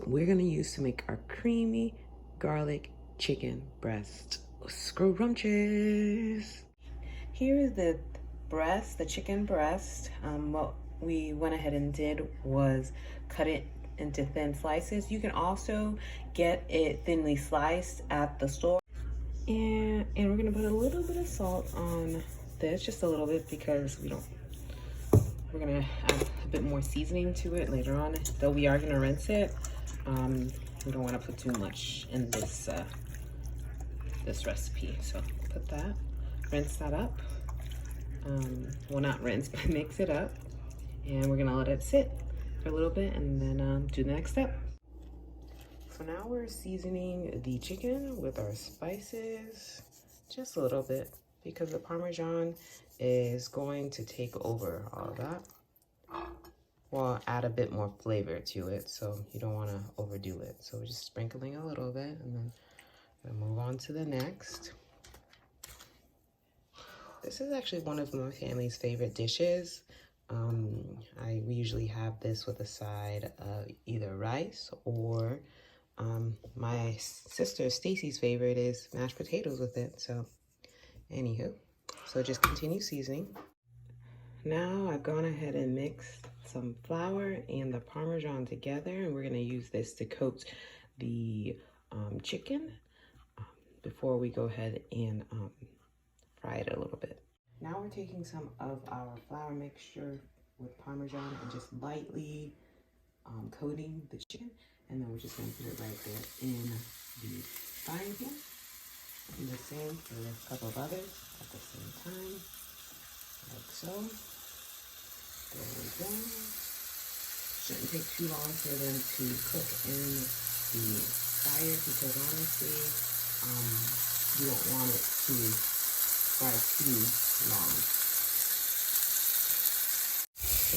we're going to use to make our creamy garlic chicken breast. Scrumptious. Here's the breast, the chicken breast. What we went ahead and did was cut it into thin slices. You can also get it thinly sliced at the store. And we're gonna put a little bit of salt on this, just a little bit, because we're gonna add a bit more seasoning to it later on, though we are gonna rinse it. We don't want to put too much in this this recipe, so put that, rinse that up. Well, not rinse, but mix it up, and we're gonna let it sit for a little bit and then do the next step. So now we're seasoning the chicken with our spices, just a little bit, because the Parmesan is going to take over all of that. We'll add a bit more flavor to it, so you don't want to overdo it. So we're just sprinkling a little bit, and then we'll move on to the next. This is actually one of my family's favorite dishes. We usually have this with a side of either rice or my sister Stacy's favorite is mashed potatoes with it. So anywho, so just continue seasoning. Now I've gone ahead and mixed some flour and the Parmesan together, and we're going to use this to coat the chicken before we go ahead and fry it a little bit. Now we're taking some of our flour mixture with Parmesan and just lightly coating the chicken, and then we're just going to put it right there in the frying pan. Do the same for a couple of others at the same time, like so. There we go. Shouldn't take too long for them to cook in the fire, because honestly, you don't want it to fry too long.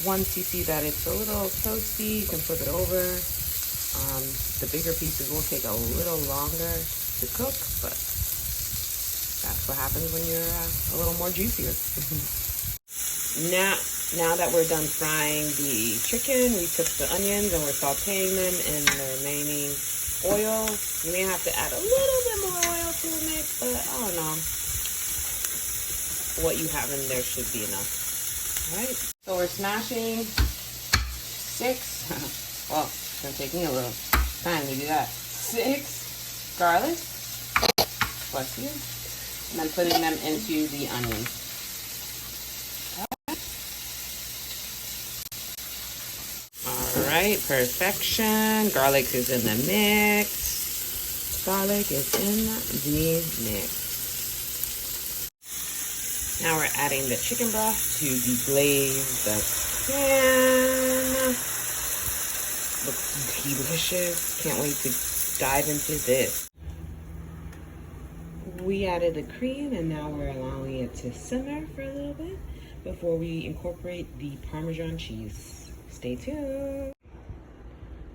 Once you see that it's a little toasty, you can flip it over. The bigger pieces will take a little longer to cook, but that's what happens when you're a little more juicier. Now that we're done frying the chicken, we took the onions and we're sauteing them in the remaining oil. You may have to add a little bit more oil to the mix, but I don't know. What you have in there should be enough. All right, so we're smashing 6, well, it's gonna take me a little time to do that, 6 garlic, bless you, and then putting them into the onions. All right, perfection. Garlic is in the mix. Garlic is in the mix. Now we're adding the chicken broth to deglaze the pan. Looks delicious. Can't wait to dive into this. We added the cream, and now we're allowing it to simmer for a little bit before we incorporate the Parmesan cheese. Stay tuned.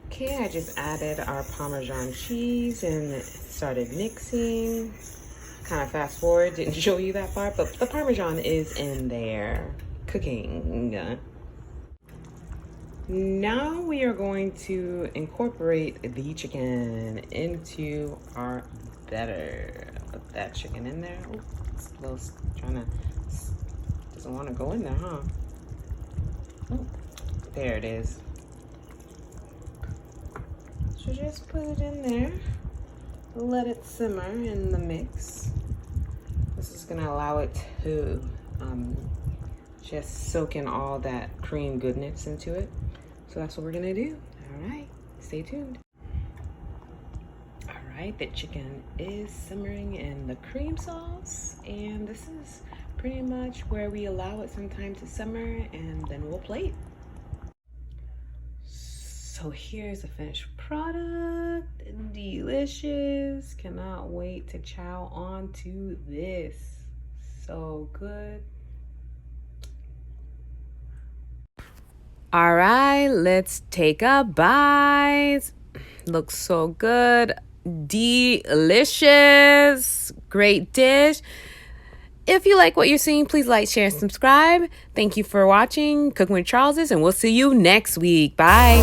Okay, I just added our Parmesan cheese and started mixing. Kind of fast forward, didn't show you that part, but the Parmesan is in there cooking. Now we are going to incorporate the chicken into our batter. Put that chicken in there. Ooh, it's a little doesn't want to go in there, huh? Ooh, there it is. So just put it in there. Let it simmer in the mix. This is gonna allow it to just soak in all that cream goodness into it. So that's what we're gonna do. All right, stay tuned. All right, the chicken is simmering in the cream sauce, and this is pretty much where we allow it some time to simmer, and then we'll plate. So here's the finished product. Delicious. Cannot wait to chow on to this. So good. All right, let's take a bite. Looks so good. Delicious. Great dish. If you like what you're seeing, please like, share, and subscribe. Thank you for watching Cooking with Charleses, and we'll see you next week. Bye.